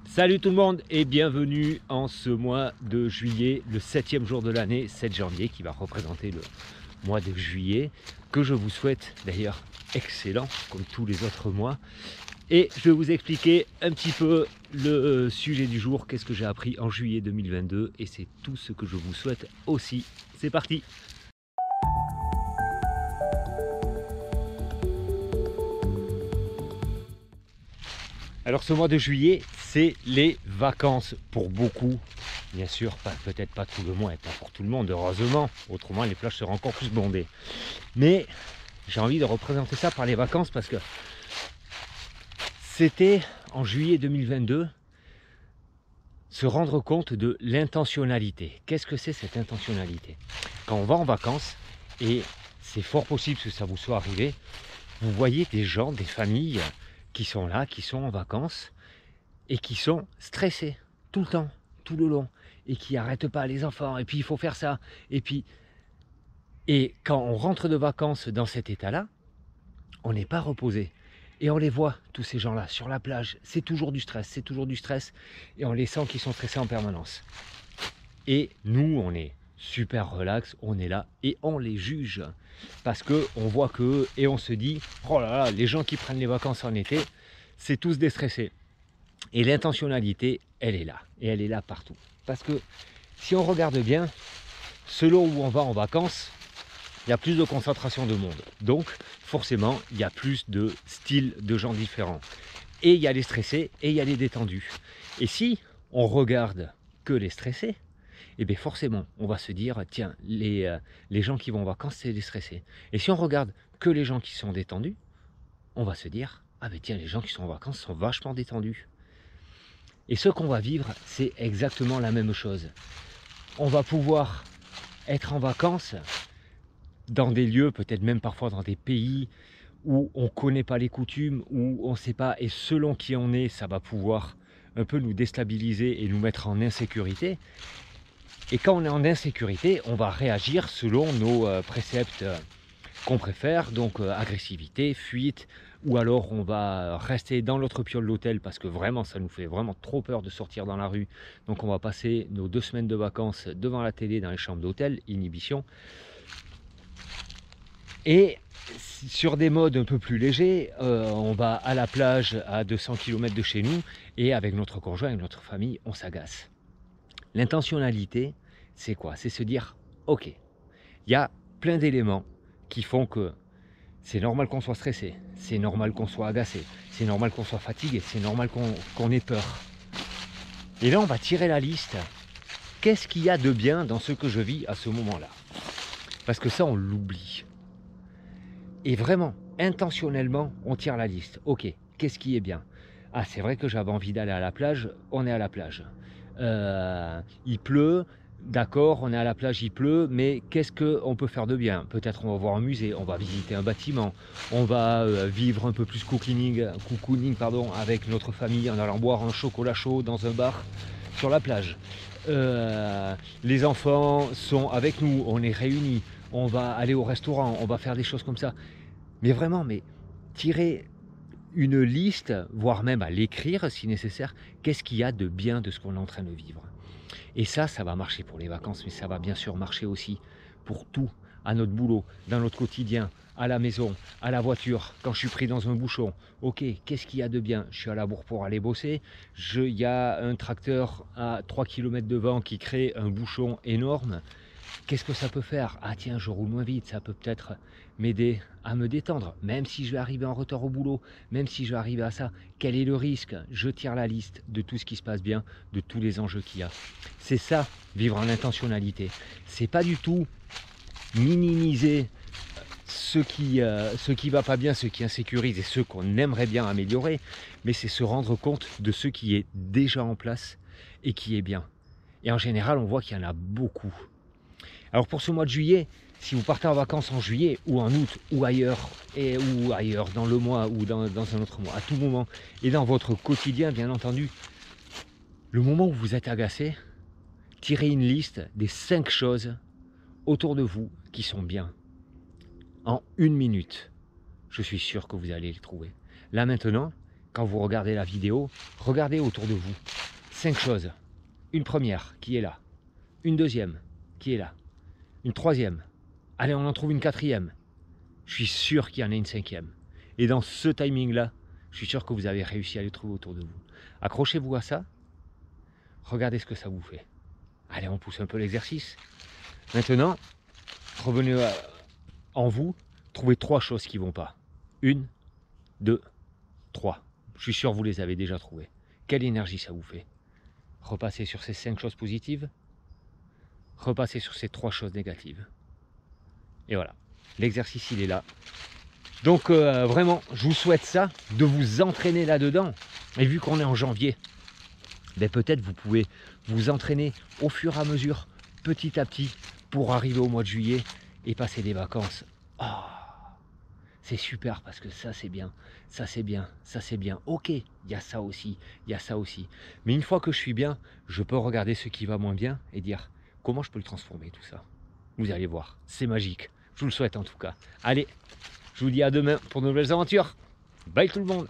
Salut tout le monde et bienvenue en ce mois de juillet, le 7e jour de l'année, 7 janvier, qui va représenter le mois de juillet, que je vous souhaite d'ailleurs excellent, comme tous les autres mois. Et je vais vous expliquer un petit peu le sujet du jour, qu'est-ce que j'ai appris en juillet 2022, et c'est tout ce que je vous souhaite aussi. C'est parti! Alors ce mois de juillet, c'est les vacances pour beaucoup. Bien sûr, peut-être pas tout le mois et pas pour tout le monde, heureusement. Autrement, les plages seraient encore plus bondées. Mais j'ai envie de représenter ça par les vacances parce que c'était en juillet 2022, se rendre compte de l'intentionnalité. Qu'est-ce que c'est cette intentionnalité? Quand on va en vacances, et c'est fort possible que ça vous soit arrivé, vous voyez des gens, des familles qui sont là, qui sont en vacances et qui sont stressés tout le temps, tout le long, et qui n'arrêtent pas les enfants, et puis il faut faire ça, et quand on rentre de vacances dans cet état-là, on n'est pas reposé. Et on les voit, tous ces gens-là, sur la plage, c'est toujours du stress, c'est toujours du stress, et on les sent qu'ils sont stressés en permanence. Et nous, on est super relax, on est là, et on les juge, parce qu'on voit qu'eux, et on se dit, oh là là, les gens qui prennent les vacances en été, c'est tous déstressés. Et l'intentionnalité, elle est là, et elle est là partout. Parce que si on regarde bien, selon où on va en vacances, il y a plus de concentration de monde. Donc, forcément, il y a plus de styles de gens différents. Et il y a les stressés et il y a les détendus. Et si on regarde que les stressés, eh bien forcément, on va se dire, tiens, les gens qui vont en vacances, c'est les stressés. Et si on regarde que les gens qui sont détendus, on va se dire, ah ben tiens, les gens qui sont en vacances sont vachement détendus. Et ce qu'on va vivre, c'est exactement la même chose. On va pouvoir être en vacances dans des lieux, peut-être même parfois dans des pays où on ne connaît pas les coutumes, où on ne sait pas, et selon qui on est, ça va pouvoir un peu nous déstabiliser et nous mettre en insécurité. Et quand on est en insécurité, on va réagir selon nos préceptes qu'on préfère, donc agressivité, fuite, ou alors on va rester dans l'autre piole de l'hôtel parce que vraiment ça nous fait vraiment trop peur de sortir dans la rue. Donc on va passer nos 2 semaines de vacances devant la télé dans les chambres d'hôtel, inhibition. Et sur des modes un peu plus légers, on va à la plage à 200 km de chez nous et avec notre conjoint, avec notre famille, on s'agace. L'intentionnalité, c'est quoi? C'est se dire, ok, il y a plein d'éléments qui font que c'est normal qu'on soit stressé, c'est normal qu'on soit agacé, c'est normal qu'on soit fatigué, c'est normal qu'on ait peur. Et là, on va tirer la liste. Qu'est-ce qu'il y a de bien dans ce que je vis à ce moment-là? Parce que ça, on l'oublie. Et vraiment, intentionnellement, on tire la liste. Ok, qu'est-ce qui est bien? Ah, c'est vrai que j'avais envie d'aller à la plage, on est à la plage. Il pleut, d'accord, on est à la plage, il pleut, mais qu'est-ce qu'on peut faire de bien? Peut-être on va voir un musée, on va visiter un bâtiment, on va vivre un peu plus cocooning avec notre famille en allant boire un chocolat chaud dans un bar sur la plage. Les enfants sont avec nous, on est réunis, on va aller au restaurant, on va faire des choses comme ça. Mais vraiment, mais tirer une liste, voire même à l'écrire si nécessaire, qu'est-ce qu'il y a de bien de ce qu'on est en train de vivre. Et ça va marcher pour les vacances, mais ça va bien sûr marcher aussi pour tout, à notre boulot, dans notre quotidien, à la maison, à la voiture, quand je suis pris dans un bouchon. Ok, qu'est-ce qu'il y a de bien? Je suis à la bourre pour aller bosser, il y a un tracteur à 3 km devant qui crée un bouchon énorme. Qu'est-ce que ça peut faire? Ah tiens, je roule moins vite, ça peut peut-être m'aider à me détendre, même si je vais arriver en retard au boulot, même si je vais arriver à ça. Quel est le risque? Je tire la liste de tout ce qui se passe bien, de tous les enjeux qu'il y a. C'est ça, vivre en intentionnalité. C'est pas du tout minimiser ce qui va pas bien, ce qui insécurise et ce qu'on aimerait bien améliorer, mais c'est se rendre compte de ce qui est déjà en place et qui est bien. Et en général, on voit qu'il y en a beaucoup. Alors pour ce mois de juillet, si vous partez en vacances en juillet ou en août ou ailleurs, dans le mois ou dans un autre mois, à tout moment, et dans votre quotidien bien entendu, le moment où vous êtes agacé, tirez une liste des 5 choses autour de vous qui sont bien. En 1 minute, je suis sûr que vous allez les trouver. Là maintenant, quand vous regardez la vidéo, regardez autour de vous 5 choses. Une première qui est là, une deuxième qui est là, une troisième, allez on en trouve une quatrième, je suis sûr qu'il y en a une cinquième. Et dans ce timing-là, je suis sûr que vous avez réussi à les trouver autour de vous. Accrochez-vous à ça, regardez ce que ça vous fait. Allez, on pousse un peu l'exercice. Maintenant, revenez en vous, trouvez 3 choses qui ne vont pas. 1, 2, 3. Je suis sûr que vous les avez déjà trouvées. Quelle énergie ça vous fait? Repassez sur ces 5 choses positives, repassez sur ces 3 choses négatives. Et voilà, l'exercice il est là. Donc vraiment, je vous souhaite ça, de vous entraîner là-dedans. Et vu qu'on est en janvier, ben peut-être vous pouvez vous entraîner au fur et à mesure, petit à petit, pour arriver au mois de juillet et passer des vacances. Oh, c'est super parce que ça c'est bien, ça c'est bien, ça c'est bien. Ok, il y a ça aussi, il y a ça aussi. Mais une fois que je suis bien, je peux regarder ce qui va moins bien et dire comment je peux le transformer tout ça. Vous allez voir, c'est magique. Je vous le souhaite en tout cas. Allez, je vous dis à demain pour de nouvelles aventures. Bye tout le monde.